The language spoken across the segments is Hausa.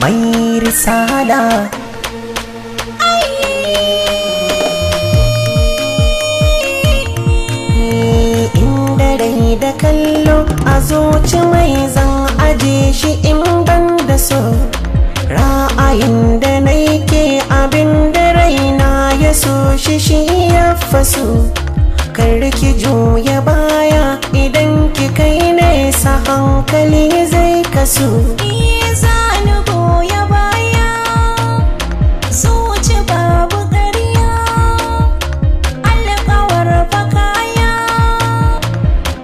mai risala. Inda rai da kallo a zuci mai zan aje shi in ban da so. Ra'ayin da nake abin da raina ya so shi ya faso. Kar ki juya baya idan ki kai nesa hankali zai kaso. Zani goya baya zuci babu ƙarya, alƙawar fakaya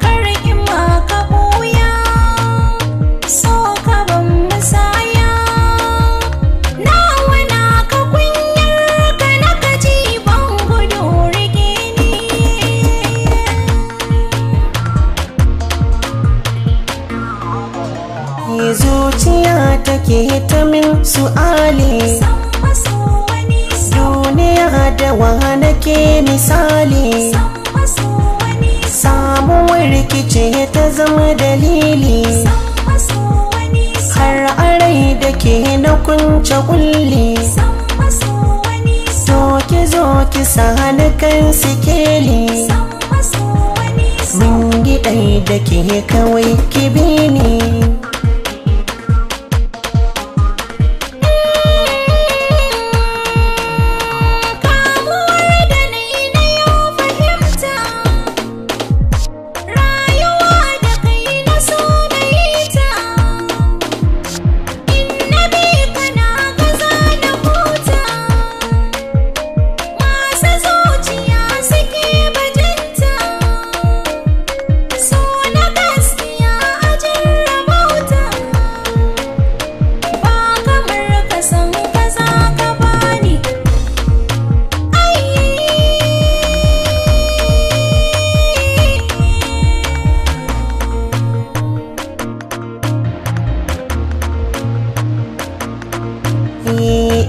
kar in ma ka ɓuya, so ka ban musaya nawa na ka kunyar ka na kaji ban gudu rike ni. Zuciya take ta min su'ali, duniya da wa nake misali. Samuwar rikice ta zama dalili, har arai da ke na kunce kulli. To ki zo ki sani kan sikeli, mun gidai da ke kawai ki bi ni.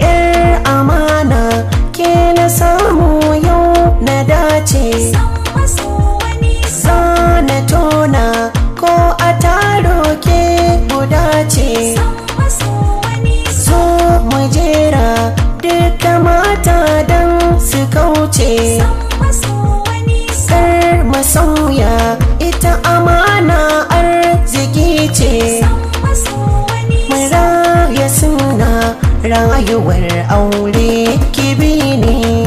Yar amana ke na samu yau na dace, zana tona ko a taro ke guda ce. So mu jera duka mata don su kauce, kar mu sauya ita amana arziki ce. Rayuwar aure ki bi ni.